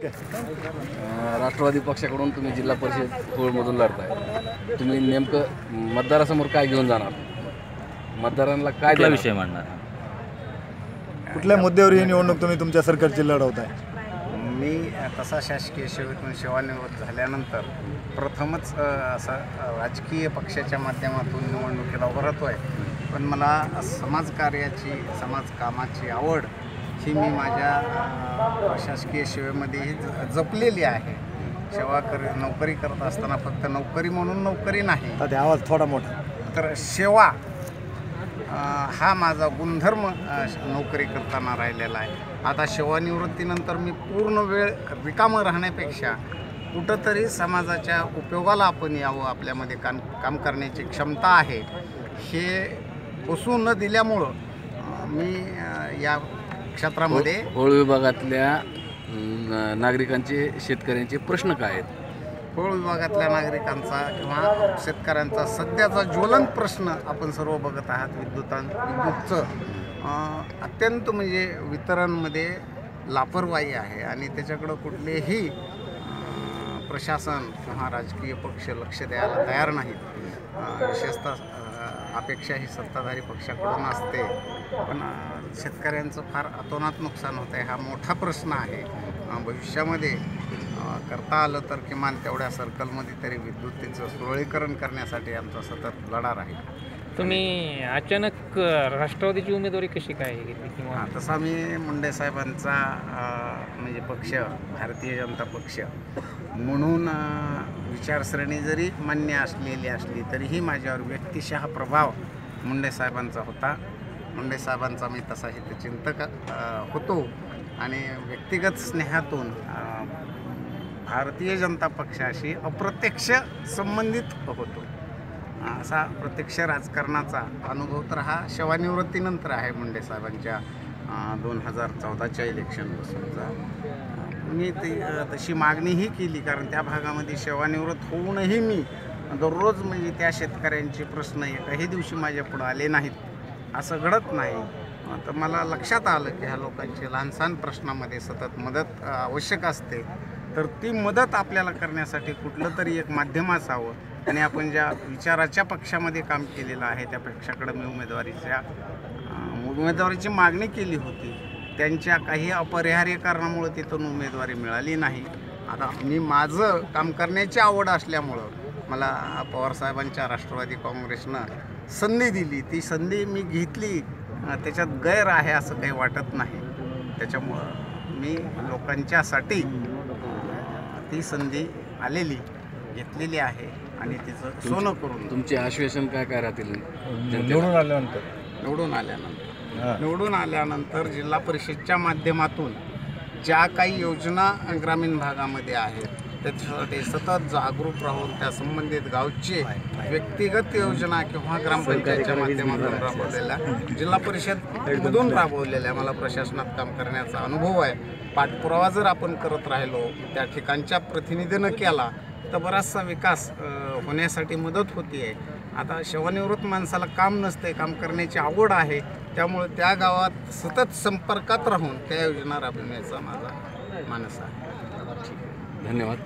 राष्ट्रवादी पक्षाकडून तुम्ही जिल्हा परिषद होळमधून लढताय, तुम्ही नेमकं मतदारासमोर काय घेऊन जाणार? मतदारांना काय विषय मांडणार? कुठल्या मुद्द्यावर ही निवडणूक तुम्ही तुमच्या सरकारची लढवताय? मी तसा शासकीय सेवेतून सेवानिवृत्त झाल्यानंतर प्रथमच असं राजकीय पक्षाच्या माध्यमातून निवडणुकीला उभं राहतो आहे. पण मला समाजकार्याची समाजकामाची आवड ही मी माझ्या शासकीय सेवेमध्येही जपलेली आहे. नोकरी करत असताना फक्त नोकरी म्हणून नोकरी नाही, आता आवाज थोडा मोठा, तर सेवा हा माझा गुणधर्म नोकरी करताना राहिलेला आहे. आता सेवानिवृत्तीनंतर मी पूर्ण वेळ रिकामं राहण्यापेक्षा कुठंतरी समाजाच्या उपयोगाला आपण यावं, आपल्यामध्ये काम करण्याची क्षमता आहे हे बसू न दिल्यामुळं मी या क्षेत्रामध्ये होळ विभागातल्या नागरिकांचे शेतकऱ्यांचे प्रश्न काय आहेत? होळ विभागातल्या नागरिकांचा किंवा शेतकऱ्यांचा सध्याचा ज्वलंत प्रश्न आपण सर्व बघत आहात. विद्युतचं अत्यंत म्हणजे वितरणमध्ये लापरवाही आहे आणि त्याच्याकडं कुठलेही प्रशासन किंवा राजकीय पक्ष लक्ष द्यायला तयार नाहीत. विशेषतः अपेक्षा ही सत्ताधारी पक्षाकडून असते, पण शेतकऱ्यांचं फार अतोनात नुकसान होतं आहे. हा मोठा प्रश्न आहे. भविष्यामध्ये करता आलं तर किमान तेवढ्या सर्कलमध्ये तरी विद्युतीचं सुरळीकरण करण्यासाठी आमचा सतत लढा राहील. तुम्ही अचानक राष्ट्रवादीची उमेदवारी कशी काय घेतली? किंवा तसा मी मुंडे साहेबांचा म्हणजे पक्ष भारतीय जनता पक्ष म्हणून विचारसरणी जरी मान्य असली तरीही माझ्यावर व्यक्तिशः प्रभाव मुंडे साहेबांचा होता. मुंडे साहेबांचा मी तसा हितचिंतक होतो आणि व्यक्तिगत स्नेहातून भारतीय जनता पक्षाशी अप्रत्यक्ष संबंधित होतो. असा प्रत्यक्ष राजकारणाचा अनुभव तर हा सेवानिवृत्तीनंतर आहे. मुंडे साहेबांच्या 2014च्या इलेक्शनपासूनचा मी तशी मागणीही केली, कारण त्या भागामध्ये सेवानिवृत्त होऊनही मी दररोज म्हणजे त्या शेतकऱ्यांचे प्रश्न एकाही दिवशी माझ्या पुढं आले नाहीत असं घडत नाही. तर मला लक्षात आलं की ह्या लोकांचे लहानसहान प्रश्नामध्ये सतत मदत आवश्यक असते, तर ती मदत आपल्याला करण्यासाठी कुठलं तरी एक माध्यम असावं. आणि आपण ज्या विचाराच्या पक्षामध्ये काम केलेलं आहे त्या पक्षाकडे मी उमेदवारीची मागणी केली होती. त्यांच्या काही अपरिहार्य कारणामुळे तिथून उमेदवारी मिळाली नाही. आता मी माझं काम करण्याची आवड असल्यामुळं मला पवारसाहेबांच्या राष्ट्रवादी काँग्रेसनं संधी दिली, ती संधी मी घेतली. त्याच्यात गैर आहे असं काही वाटत नाही. त्याच्यामुळं मी लोकांच्यासाठी ती संधी घेतलेली आहे आणि तिचं सोनं करून. तुमचे आश्वासन काय काय राहतील निवडून आल्यानंतर जिल्हा परिषदच्या माध्यमातून ज्या काही योजना ग्रामीण भागामध्ये आहेत त्याच्यासाठी सतत जागरूक राहून त्या संबंधित गावचे व्यक्तिगत योजना किंवा ग्रामपंचायतच्या माध्यमातून राबवलेल्या, जिल्हा परिषदमधून राबवलेल्या मला प्रशासनात काम करण्याचा अनुभव आहे. पाठपुरावा जर आपण करत राहिलो, त्या ठिकाणच्या प्रतिनिधीनं केला तर बराचसा विकास होण्यासाठी मदत होती आहे. आता सेवानिवृत्त माणसाला काम नसते, काम करण्याची आवड आहे, त्यामुळे त्या गावात सतत संपर्कात राहून त्या योजना राबविण्याचा माझा मानस आहे. धन्यवाद.